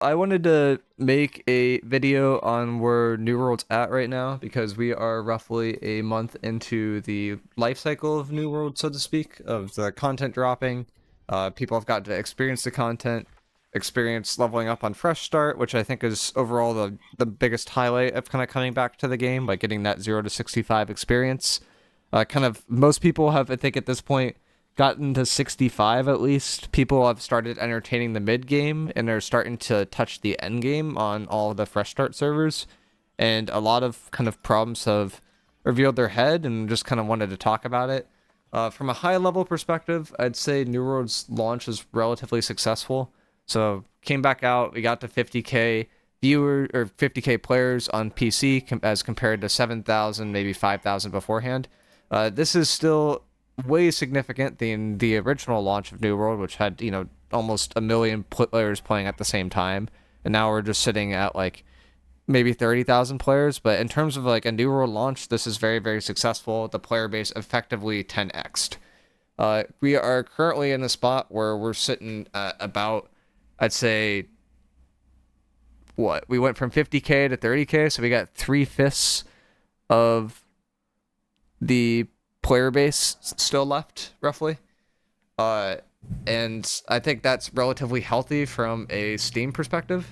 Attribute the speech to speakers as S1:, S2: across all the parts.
S1: I wanted to make a video on where New World's at right now because we are roughly a month into the life cycle of New World, so to speak, of the content dropping. People have got to experience the content, experience leveling up on Fresh Start, which I think is overall the biggest highlight of kind of coming back to the game by getting that 0 to 65 experience. Kind of most people have, I think, at this point gotten to 65 at least. People have started entertaining the mid game and are starting to touch the end game on all of the fresh start servers. And a lot of kind of problems have revealed their head and just kind of wanted to talk about it. From a high level perspective, I'd say New World's launch is relatively successful. So came back out, we got to 50k viewer or 50k players on PC as compared to 7,000, maybe 5,000 beforehand. This is still way significant than the original launch of New World, which had, almost a million players playing at the same time. And now we're just sitting at like maybe 30,000 players. But in terms of like a New World launch, this is very, very successful. The player base effectively 10x'd. We are currently in a spot where we're sitting at about, I'd say, we went from 50k to 30k, so we got 3/5 of the player base still left, roughly. Uh, and I think that's relatively healthy from a Steam perspective.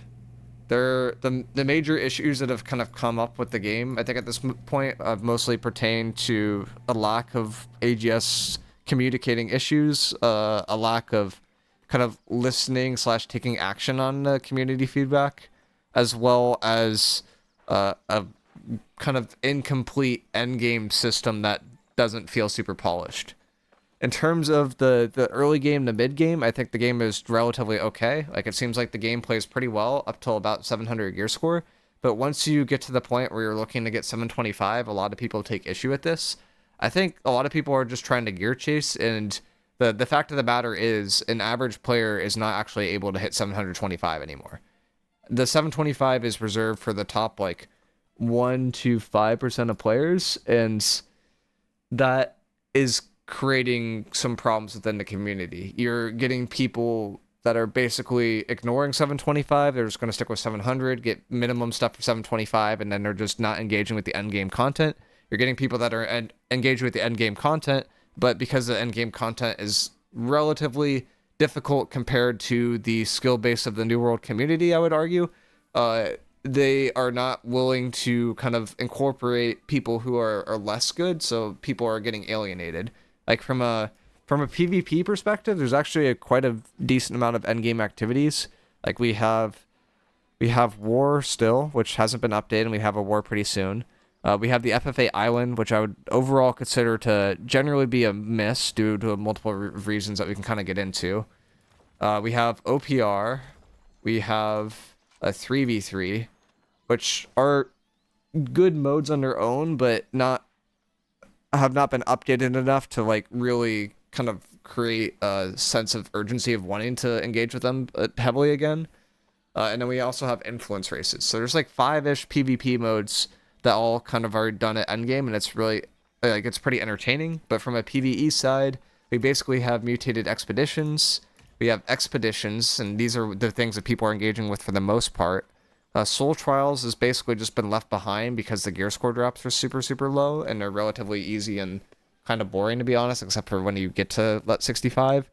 S1: The major issues that have kind of come up with the game, I think at this point, have mostly pertained to a lack of AGS communicating issues, a lack of kind of listening slash taking action on the community feedback, as well as a kind of incomplete endgame system that doesn't feel super polished. In terms of the early game to mid game, I think the game is relatively okay. Like, it seems like the game plays pretty well up till about 700 gear score. But once you get to the point where you're looking to get 725, a lot of people take issue with this. I think a lot of people are just trying to gear chase, and the fact of the matter is an average player is not actually able to hit 725 anymore. The 725 is reserved for the top like 1 to 5% of players, and that is creating some problems within the community. You're getting people that are basically ignoring 725. They're just going to stick with 700, get minimum stuff for 725, and then they're just not engaging with the end game content. You're getting people that are engaging with the end game content, but because the end game content is relatively difficult compared to the skill base of the New World community, I would argue, they are not willing to kind of incorporate people who are less good, so people are getting alienated. Like, from a PvP perspective, there's actually quite a decent amount of endgame activities. Like, we have war still, which hasn't been updated, and we have a war pretty soon. We have the FFA Island, which I would overall consider to generally be a miss due to multiple reasons that we can kind of get into. We have OPR. We have a 3v3, which are good modes on their own, but have not been updated enough to like really kind of create a sense of urgency of wanting to engage with them heavily again. And then we also have influence races. So there's like 5-ish PvP modes that all kind of are done at endgame, and it's really like it's pretty entertaining. But from a PvE side, we basically have mutated expeditions. We have expeditions, and these are the things that people are engaging with for the most part. Soul Trials has basically just been left behind because the gear score drops are super, super low, and they're relatively easy and kind of boring, to be honest, except for when you get to 65.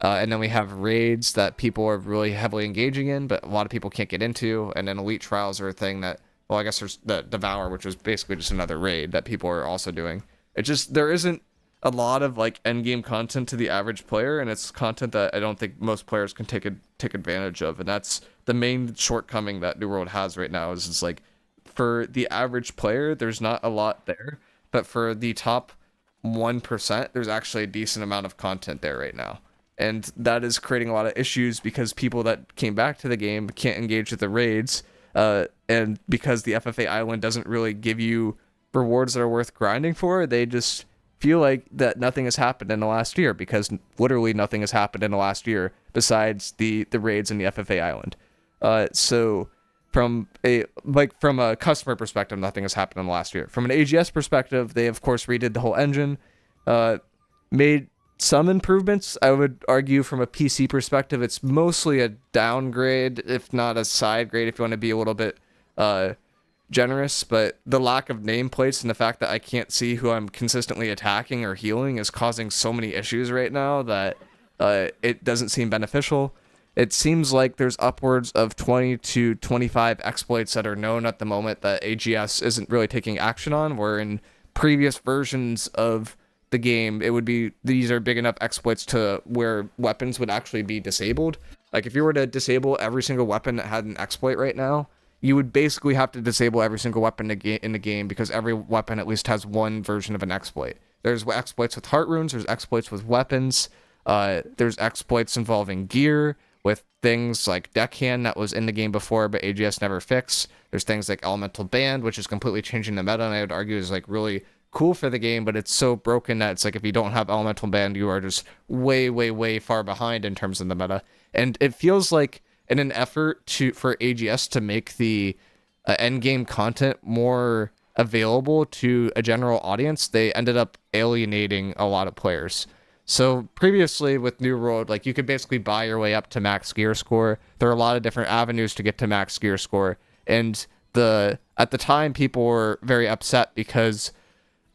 S1: And then we have raids that people are really heavily engaging in, but a lot of people can't get into. And then Elite Trials are a thing that, well, I guess there's the Devour, which was basically just another raid that people are also doing. It just, there isn't a lot of like endgame content to the average player, and it's content that I don't think most players can take advantage of, and that's the main shortcoming that New World has right now. Is it's like, for the average player, there's not a lot there, but for the top 1%, there's actually a decent amount of content there right now, and that is creating a lot of issues because people that came back to the game can't engage with the raids, and because the FFA Island doesn't really give you rewards that are worth grinding for, they just feel like that nothing has happened in the last year, because literally nothing has happened in the last year besides the raids in the FFA Island. So from a customer perspective, nothing has happened in the last year. From an AGS perspective, they of course redid the whole engine, made some improvements. I would argue from a PC perspective, it's mostly a downgrade, if not a side grade, if you want to be a little bit generous. But the lack of nameplates and the fact that I can't see who I'm consistently attacking or healing is causing so many issues right now that it doesn't seem beneficial. It seems like there's upwards of 20 to 25 exploits that are known at the moment that AGS isn't really taking action on, where in previous versions of the game, it would be, these are big enough exploits to where weapons would actually be disabled. Like if you were to disable every single weapon that had an exploit right now, you would basically have to disable every single weapon in the game because every weapon at least has one version of an exploit. There's exploits with heart runes, there's exploits with weapons, there's exploits involving gear, with things like Deckhand that was in the game before, but AGS never fixed. There's things like Elemental Band, which is completely changing the meta, and I would argue is like really cool for the game, but it's so broken that it's like if you don't have Elemental Band, you are just way, way, way far behind in terms of the meta. And it feels like in an effort for AGS to make the endgame content more available to a general audience, they ended up alienating a lot of players. So previously with New World, like you could basically buy your way up to max gear score. There are a lot of different avenues to get to max gear score. And at the time, people were very upset because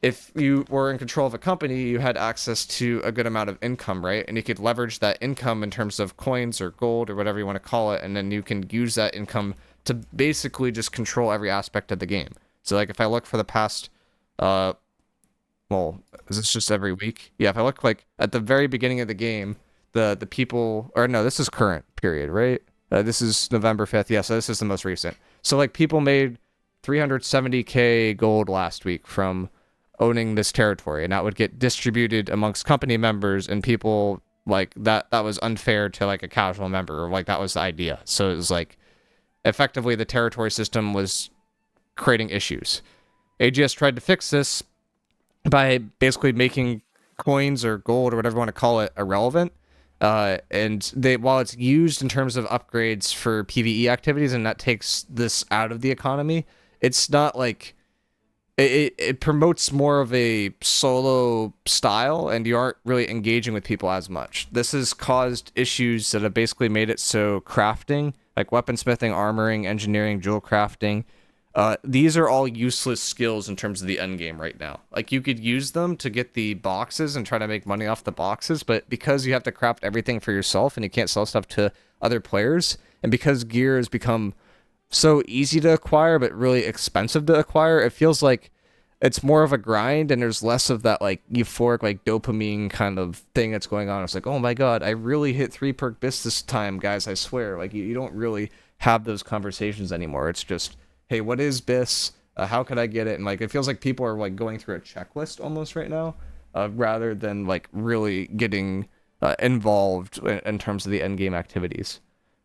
S1: if you were in control of a company, you had access to a good amount of income, right? And you could leverage that income in terms of coins or gold or whatever you want to call it. And then you can use that income to basically just control every aspect of the game. So like if I look for the past, well, is this just every week? Yeah, if I look like at the very beginning of the game, the people, or no, this is current period, right? This is November 5th. Yeah, so this is the most recent. So like people made 370k gold last week from owning this territory, and that would get distributed amongst company members, and people like that was unfair to like a casual member, or like that was the idea. So it was like effectively the territory system was creating issues. AGS tried to fix this by basically making coins or gold or whatever you want to call it irrelevant. And while it's used in terms of upgrades for PvE activities, and that takes this out of the economy, it's not like it promotes more of a solo style, and you aren't really engaging with people as much. This has caused issues that have basically made it so crafting, like weaponsmithing, armoring, engineering, jewel crafting, these are all useless skills in terms of the end game right now. Like you could use them to get the boxes and try to make money off the boxes, but because you have to craft everything for yourself and you can't sell stuff to other players, and because gear has become so easy to acquire but really expensive to acquire, it feels like it's more of a grind, and there's less of that like euphoric like dopamine kind of thing that's going on. It's like, oh my god, I really hit 3 perk bis this time, guys, I swear. Like you don't really have those conversations anymore. It's just, hey, what is bis? How could I get it? And like it feels like people are like going through a checklist almost right now, rather than like really getting involved in terms of the end game activities.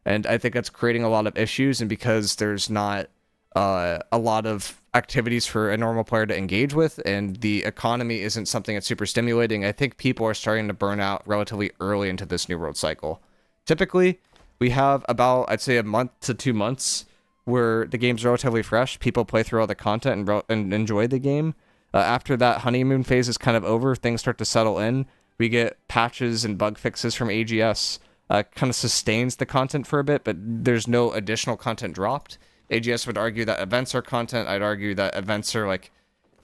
S1: And I think that's creating a lot of issues, and because there's not a lot of activities for a normal player to engage with, and the economy isn't something that's super stimulating, I think people are starting to burn out relatively early into this New World cycle. Typically, we have about, I'd say, a month to 2 months where the game's relatively fresh, people play through all the content and enjoy the game. After that honeymoon phase is kind of over, things start to settle in. We get patches and bug fixes from AGS, kind of sustains the content for a bit, but there's no additional content dropped. AGS would argue that events are content. I'd argue that events are like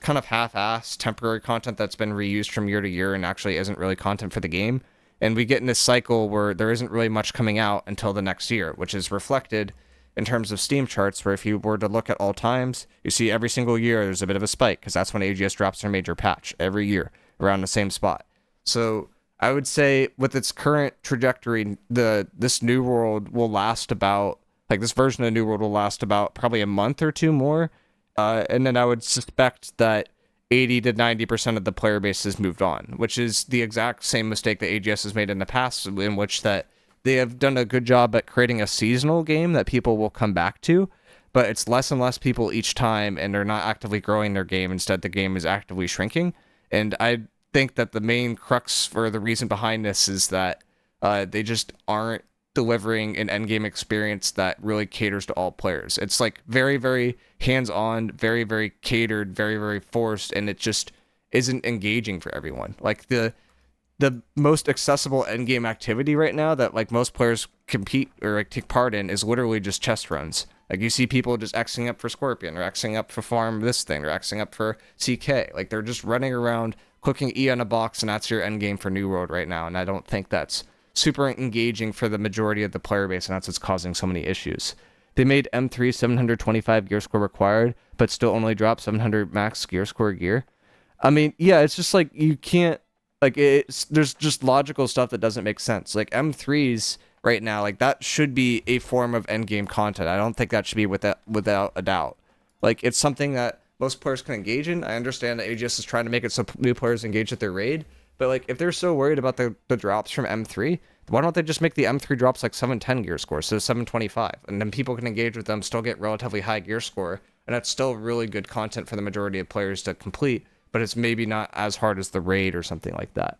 S1: kind of half-assed temporary content that's been reused from year to year and actually isn't really content for the game. And we get in this cycle where there isn't really much coming out until the next year, which is reflected in terms of Steam charts, where if you were to look at all times, you see every single year there's a bit of a spike, because that's when AGS drops their major patch every year around the same spot. So I would say with its current trajectory, this New World will last about, like this version of New World will last about probably a month or two more. And then I would suspect that 80 to 90% of the player base has moved on, which is the exact same mistake that AGS has made in the past, in which that they have done a good job at creating a seasonal game that people will come back to, but it's less and less people each time, and they're not actively growing their game. Instead, the game is actively shrinking. And I think that the main crux for the reason behind this is that they just aren't delivering an endgame experience that really caters to all players. It's like very, very hands-on, very, very catered, very, very forced, and it just isn't engaging for everyone. Like the most accessible end game activity right now that like most players compete or like take part in is literally just chest runs. Like you see people just Xing up for Scorpion or Xing up for farm this thing or Xing up for CK. Like they're just running around clicking E on a box, and that's your end game for New World right now. And I don't think that's super engaging for the majority of the player base, and that's what's causing so many issues. They made M3 725 gear score required, but still only dropped 700 max gear score gear. I mean, yeah, it's just like you can't, like there's just logical stuff that doesn't make sense. Like M3s right now, like that should be a form of end game content. I don't think that should be without a doubt. Like it's something that most players can engage in. I understand that AGS is trying to make it so new players engage with their raid, but like if they're so worried about the drops from M3, why don't they just make the M3 drops like 710 gear score, so 725, and then people can engage with them, still get relatively high gear score, and that's still really good content for the majority of players to complete, but it's maybe not as hard as the raid or something like that.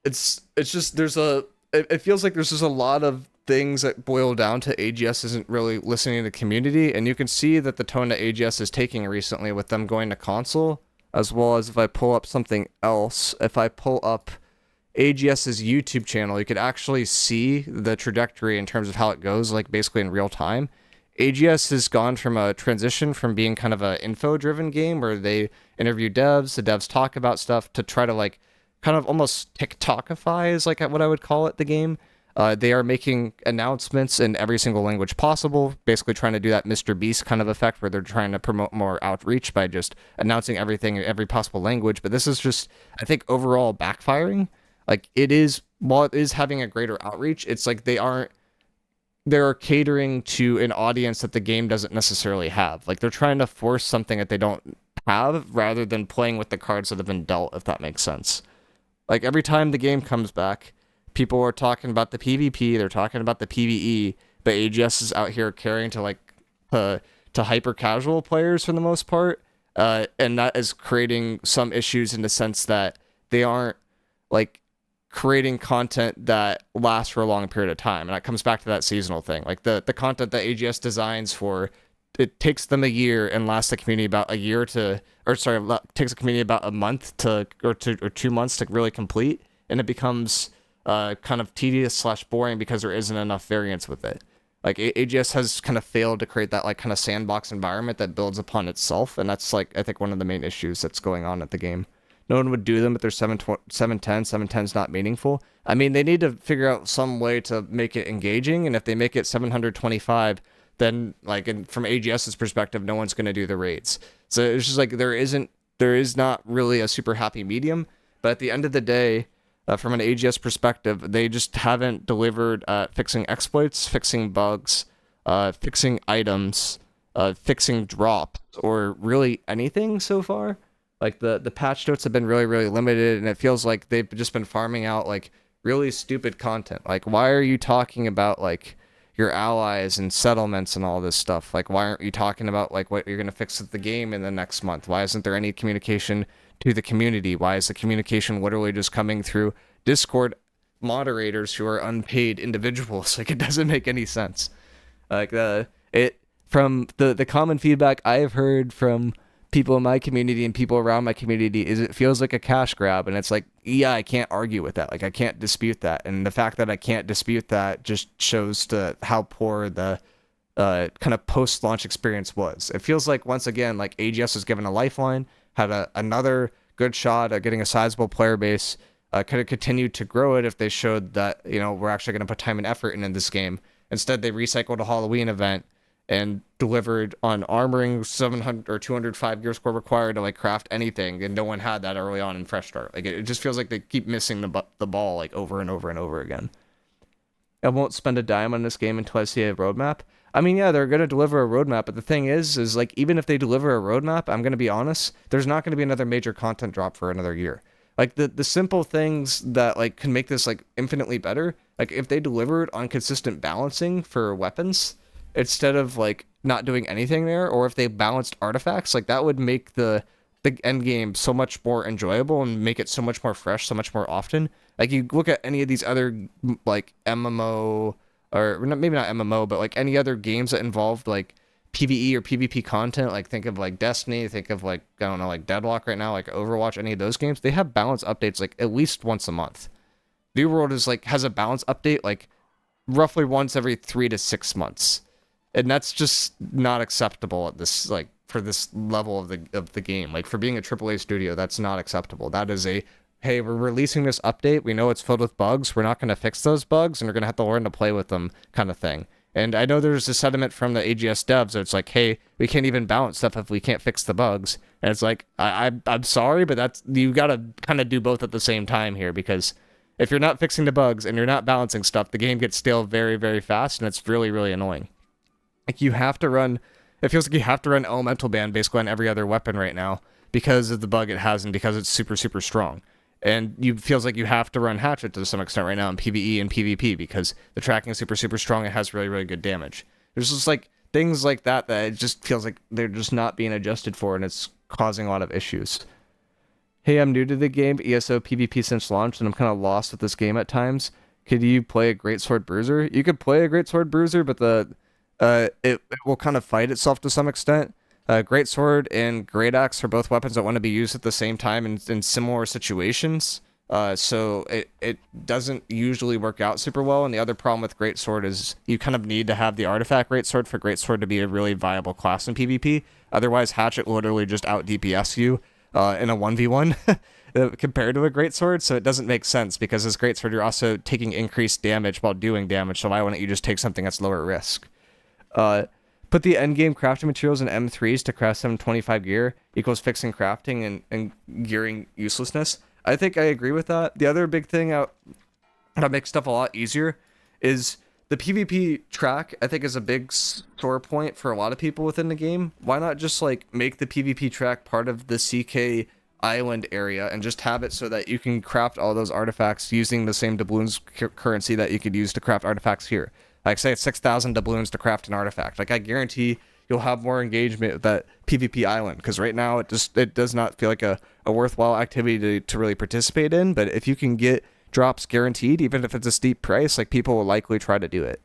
S1: It's just it feels like there's just a lot of things that boil down to AGS isn't really listening to the community, and you can see that the tone that AGS is taking recently with them going to console, as well as if I pull up something else, if I pull up AGS's YouTube channel, you could actually see the trajectory in terms of how it goes, like basically in real time. AGS has gone from a transition from being kind of a info-driven game where they interview devs, the devs talk about stuff to try to like kind of almost TikTokify is like what I would call it, the game. They are making announcements in every single language possible, basically trying to do that Mr. Beast kind of effect where they're trying to promote more outreach by just announcing everything in every possible language. But this is just, I think, overall backfiring. Like it is, while it is having a greater outreach, it's like they're catering to an audience that the game doesn't necessarily have. Like they're trying to force something that they don't have rather than playing with the cards that have been dealt, if that makes sense. Like every time the game comes back, people are talking about the PvP, they're talking about the PvE, but AGS is out here caring to like to hyper casual players for the most part, and that is creating some issues in the sense that they aren't like creating content that lasts for a long period of time. And that comes back to that seasonal thing. Like the content that AGS designs for, it takes them a year and lasts the community about a year to, or sorry, takes the community about a month to, or 2 months to really complete. And it becomes kind of tedious / boring because there isn't enough variance with it. Like AGS has kind of failed to create that like kind of sandbox environment that builds upon itself. And that's like, I think one of the main issues that's going on at the game. No one would do them, but they're 710. 710's not meaningful. I mean, they need to figure out some way to make it engaging, and if they make it 725, then like from AGS's perspective, no one's going to do the raids. So it's just like there is not really a super happy medium. But at the end of the day, from an AGS perspective, they just haven't delivered fixing exploits, fixing bugs, fixing items, fixing drops, or really anything so far. Like the patch notes have been really, really limited, and it feels like they've just been farming out like really stupid content. Like, why are you talking about like your allies and settlements and all this stuff? Like, why aren't you talking about like what you're gonna fix with the game in the next month? Why isn't there any communication to the community? Why is the communication literally just coming through Discord moderators who are unpaid individuals? Like, it doesn't make any sense. Like from the common feedback I have heard from people in my community and people around my community is it feels like a cash grab, and it's like, yeah, I can't argue with that. Like, I can't dispute that, and the fact that I can't dispute that just shows to how poor the kind of post-launch experience was. It feels like, once again, like AGS was given a lifeline, had another good shot at getting a sizable player base, could have continued to grow it if they showed that, you know, we're actually going to put time and effort in this game. Instead, they recycled a Halloween event and delivered on armoring 700 or 205 gear score required to like craft anything, and no one had that early on in Fresh Start. Like it just feels like they keep missing the ball like over and over and over again. I won't spend a dime on this game until I see a roadmap. I mean, yeah, they're gonna deliver a roadmap, but the thing is like even if they deliver a roadmap, I'm gonna be honest, there's not gonna be another major content drop for another year. Like the simple things that like can make this like infinitely better, like if they delivered on consistent balancing for weapons, instead of like not doing anything there, or if they balanced artifacts, like that would make the end game so much more enjoyable and make it so much more fresh, so much more often. Like you look at any of these other like MMO, or maybe not MMO, but like any other games that involved like PvE or PvP content, like think of like Destiny, think of like, I don't know, like Deadlock right now, like Overwatch, any of those games, they have balance updates like at least once a month. New World is like has a balance update like roughly once every 3 to 6 months. And that's just not acceptable at this, like, for this level of the game. Like, for being a AAA studio, that's not acceptable. That is a, hey, we're releasing this update, we know it's filled with bugs, we're not going to fix those bugs, and we're going to have to learn to play with them kind of thing. And I know there's a sentiment from the AGS devs that it's like, hey, we can't even balance stuff if we can't fix the bugs. And it's like, I'm sorry, but that's, you got to kind of do both at the same time here, because if you're not fixing the bugs and you're not balancing stuff, the game gets stale very, very fast, and it's really, really annoying. Like, you have to run, it feels like you have to run Elemental Band basically on every other weapon right now because of the bug it has and because it's super, super strong. And it feels like you have to run Hatchet to some extent right now in PvE and PvP because the tracking is super, super strong. It has really, really good damage. There's just like things like that that it just feels like they're just not being adjusted for, and it's causing a lot of issues. Hey, I'm new to the game, ESO PvP since launch, and I'm kind of lost with this game at times. Could you play a Greatsword Bruiser? You could play a Greatsword Bruiser, but it will kind of fight itself to some extent. Greatsword and Great Axe are both weapons that want to be used at the same time in similar situations. So it doesn't usually work out super well. And the other problem with Greatsword is you kind of need to have the artifact Greatsword for Greatsword to be a really viable class in PvP. Otherwise, Hatchet will literally just out DPS you in a 1v1 compared to a Greatsword. So it doesn't make sense because as Greatsword, you're also taking increased damage while doing damage. So why wouldn't you just take something that's lower risk? Put the endgame crafting materials in M3s to craft 725 gear equals fixing crafting and gearing uselessness. I think I agree with that. The other big thing that makes stuff a lot easier is the PvP track, I think, is a big sore point for a lot of people within the game. Why not just like make the PvP track part of the CK island area and just have it so that you can craft all those artifacts using the same doubloons currency that you could use to craft artifacts here. Like, say it's 6,000 doubloons to craft an artifact. Like, I guarantee you'll have more engagement with that PvP island, because right now it does not feel like a worthwhile activity to really participate in. But if you can get drops guaranteed, even if it's a steep price, like, people will likely try to do it.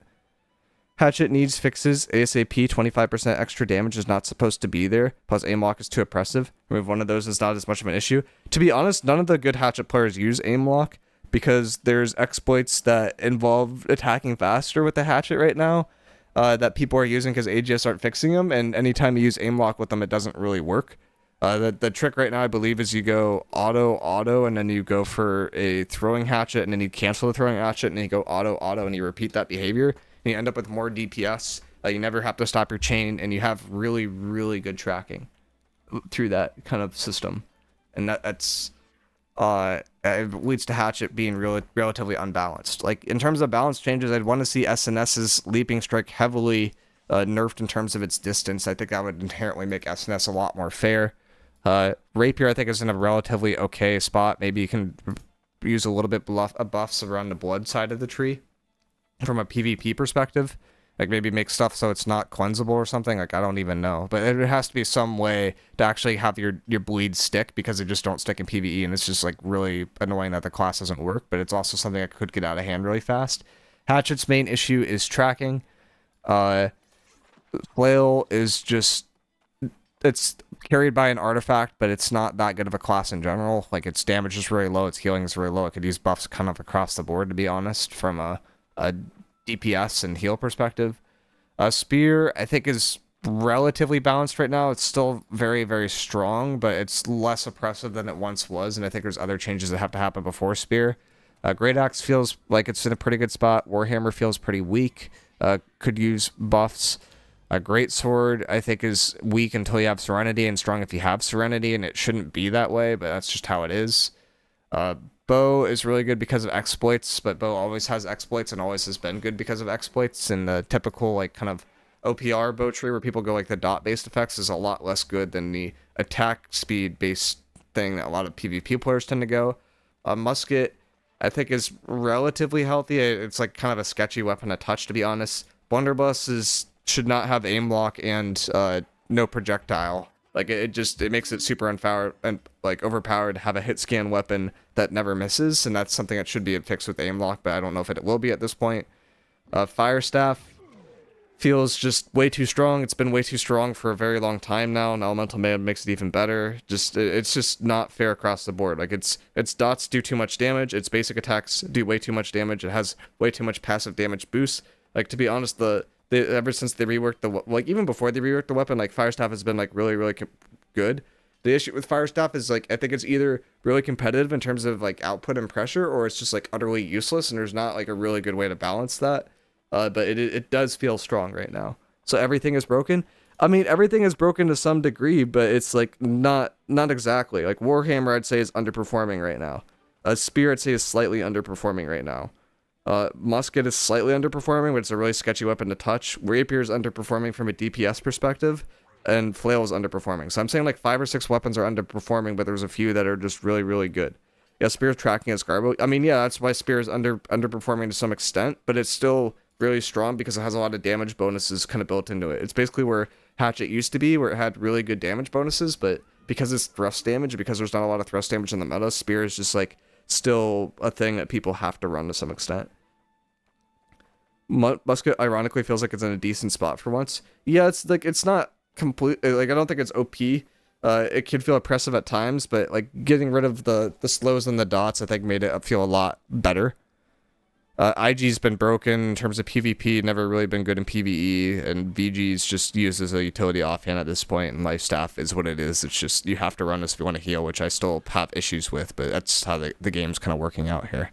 S1: Hatchet needs fixes. ASAP, 25% extra damage is not supposed to be there. Plus, aim lock is too oppressive. Remove one of those is not as much of an issue. To be honest, none of the good Hatchet players use aim lock, because there's exploits that involve attacking faster with the Hatchet right now that people are using because AGS aren't fixing them, and anytime you use aim lock with them, it doesn't really work. The trick right now, I believe, is you go auto, and then you go for a throwing Hatchet, and then you cancel the throwing Hatchet, and then you go auto, and you repeat that behavior, and you end up with more DPS. You never have to stop your chain, and you have really, really good tracking through that kind of system. And that's... it leads to Hatchet being relatively unbalanced. Like, in terms of balance changes, I'd want to see SNS's Leaping Strike heavily nerfed in terms of its distance. I think that would inherently make SNS a lot more fair. Rapier, I think, is in a relatively okay spot. Maybe you can use a little bit buffs around the blood side of the tree from a PvP perspective. Like, maybe make stuff so it's not cleansable or something. Like, I don't even know. But there has to be some way to actually have your bleeds stick, because they just don't stick in PvE, and it's just, like, really annoying that the class doesn't work. But it's also something that could get out of hand really fast. Hatchet's main issue is tracking. Flail is just... it's carried by an artifact, but it's not that good of a class in general. Like, its damage is really low, its healing is really low. It could use buffs kind of across the board, to be honest, from a DPS and heal perspective. Spear, I think, is relatively balanced right now. It's still very, very strong, but it's less oppressive than it once was, and I think there's other changes that have to happen before Spear. Great Axe feels like it's in a pretty good spot. Warhammer feels pretty weak. Could use buffs. Great Sword, I think, is weak until you have Serenity, and strong if you have Serenity, and it shouldn't be that way, but that's just how it is. Bow is really good because of exploits, but Bow always has exploits and always has been good because of exploits, and the typical, like, kind of OPR bow tree where people go, like, the dot-based effects is a lot less good than the attack speed-based thing that a lot of PvP players tend to go. Musket, I think, is relatively healthy. It's, like, kind of a sketchy weapon to touch, to be honest. Blunderbuss should not have aim lock and no projectile. Like, it makes it super unpowered and, like, overpowered to have a hit scan weapon that never misses, and that's something that should be fixed with aim lock, but I don't know if it will be at this point. Fire Staff feels just way too strong. It's been way too strong for a very long time now, and Elemental Mayhem makes it even better. It's just not fair across the board. Like its dots do too much damage, its basic attacks do way too much damage, it has way too much passive damage boost. Like, to be honest, ever since they reworked like even before they reworked the weapon, like Fire Staff has been like really good. The issue with Fire Staff is like I think it's either really competitive in terms of like output and pressure, or it's just like utterly useless, and there's not like a really good way to balance that. But it does feel strong right now. So everything is broken. I mean, everything is broken to some degree, but it's like not exactly. Like Warhammer, I'd say is underperforming right now. Spear, I'd say is slightly underperforming right now. Musket is slightly underperforming, but it's a really sketchy weapon to touch. Rapier is underperforming from a DPS perspective, and Flail is underperforming. So I'm saying like 5 or 6 weapons are underperforming, but there's a few that are just really good. Yeah, Spear's tracking is garbage. I mean, yeah, that's why Spear is underperforming to some extent, but it's still really strong because it has a lot of damage bonuses kind of built into it. It's basically where Hatchet used to be, where it had really good damage bonuses, but because it's thrust damage, because there's not a lot of thrust damage in the meta, Spear is just like still a thing that people have to run to some extent. Musket ironically feels like it's in a decent spot for once. Yeah, it's like it's not complete. Like I don't think it's OP. It can feel oppressive at times, but like getting rid of the slows and the dots, I think made it feel a lot better. IG's been broken in terms of PvP, never really been good in PvE, and VG's just used as a utility offhand at this point, and Life Staff is what it is. It's just, you have to run this if you want to heal, which I still have issues with, but that's how the game's kind of working out here.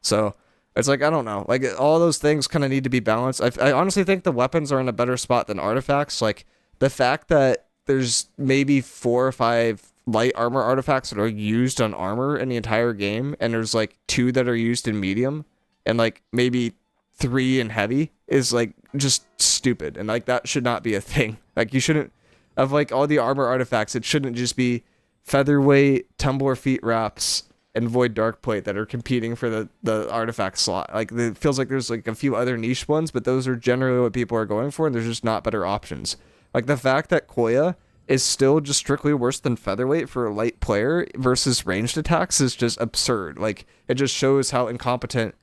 S1: So, it's like, I don't know. Like, all those things kind of need to be balanced. I honestly think the weapons are in a better spot than artifacts. Like, the fact that there's maybe 4 or 5 light armor artifacts that are used on armor in the entire game, and there's like 2 that are used in medium, and like maybe 3 in heavy is like just stupid, and like that should not be a thing. Like you shouldn't of like all the armor artifacts, it shouldn't just be featherweight, tumbler feet wraps, and void darkplate that are competing for the artifact slot. Like it feels like there's like a few other niche ones, but those are generally what people are going for, and there's just not better options. Like the fact that Koya is still just strictly worse than featherweight for a light player versus ranged attacks is just absurd. Like it just shows how incompetent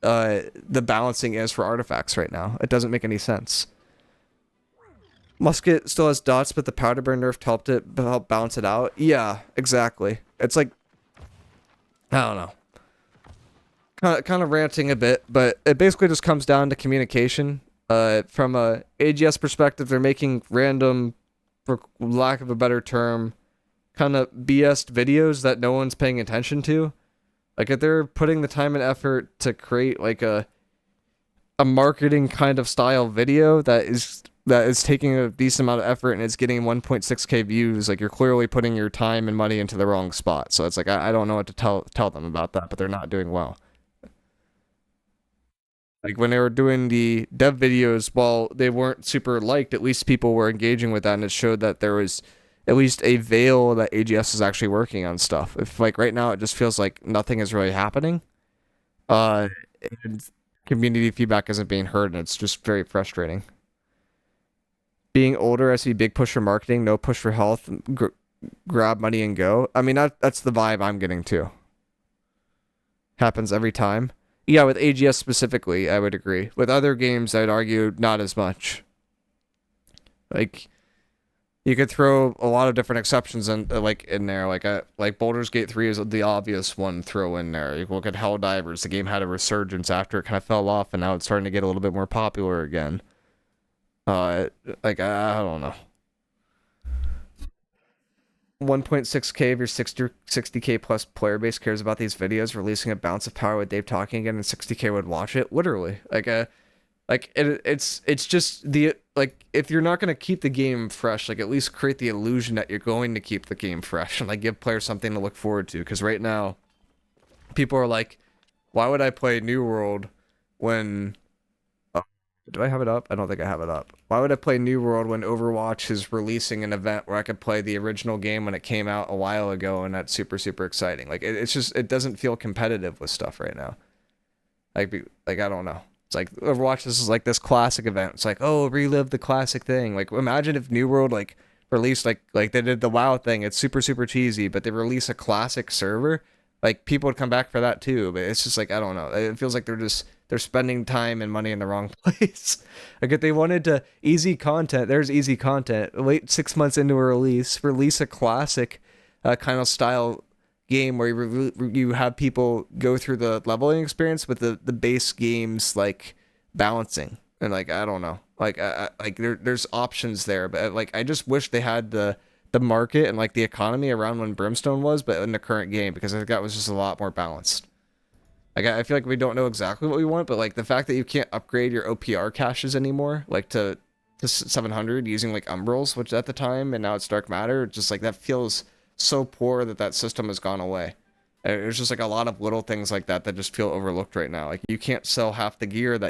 S1: the balancing is for artifacts right now. It doesn't make any sense. Musket still has dots, but the powder burn nerf helped balance it out. Yeah, exactly. It's like, I don't know. Kind of ranting a bit, but it basically just comes down to communication. From a AGS perspective, they're making random, for lack of a better term, kind of BS videos that no one's paying attention to. Like if they're putting the time and effort to create like a marketing kind of style video that is taking a decent amount of effort and it's getting 1.6k views, like you're clearly putting your time and money into the wrong spot. So it's like I don't know what to tell them about that, but they're not doing well. Like when they were doing the dev videos, while they weren't super liked, at least people were engaging with that, and it showed that there was at least a veil that AGS is actually working on stuff. If like right now it just feels like nothing is really happening, and community feedback isn't being heard, and it's just very frustrating. Being older, I see big push for marketing, no push for health, grab money and go. I mean that's the vibe I'm getting too. Happens every time. Yeah, with AGS specifically, I would agree. With other games, I'd argue not as much. Like, you could throw a lot of different exceptions in there. Like Baldur's Gate 3 is the obvious one to throw in there. You look at Helldivers. The game had a resurgence after it kind of fell off, and now it's starting to get a little bit more popular again. Like I don't know. 1.6k of your 60k plus player base cares about these videos. Releasing a bounce of power with Dave talking again, and 60k would watch it. Literally, it's just the like if you're not gonna keep the game fresh, like at least create the illusion that you're going to keep the game fresh and like give players something to look forward to. Because right now, people are like, why would I play New World when do I have it up? I don't think I have it up. Why would I play New World when Overwatch is releasing an event where I could play the original game when it came out a while ago, and that's super, super exciting? Like, it's just, it doesn't feel competitive with stuff right now. Like I don't know. It's like, Overwatch, this is like this classic event. It's like, oh, relive the classic thing. Like, imagine if New World, like, released, like they did the WoW thing. It's super, super cheesy, but they release a classic server. Like, people would come back for that too. But it's just like, I don't know. It feels like they're just they're spending time and money in the wrong place. Like if they wanted to easy content, there's easy content. Wait 6 months into a release a classic kind of style game where you have people go through the leveling experience with the base game's like balancing. And like I don't know, like there's options there, but like I just wish they had the market and like the economy around when Brimstone was, but in the current game, because I think that was just a lot more balanced. Like I feel like we don't know exactly what we want, but like the fact that you can't upgrade your OPR caches anymore, like to 700 using like Umbrals, which at the time, and now it's Dark Matter, just like that feels so poor that system has gone away. And there's just like a lot of little things like that just feel overlooked right now. Like you can't sell half the gear that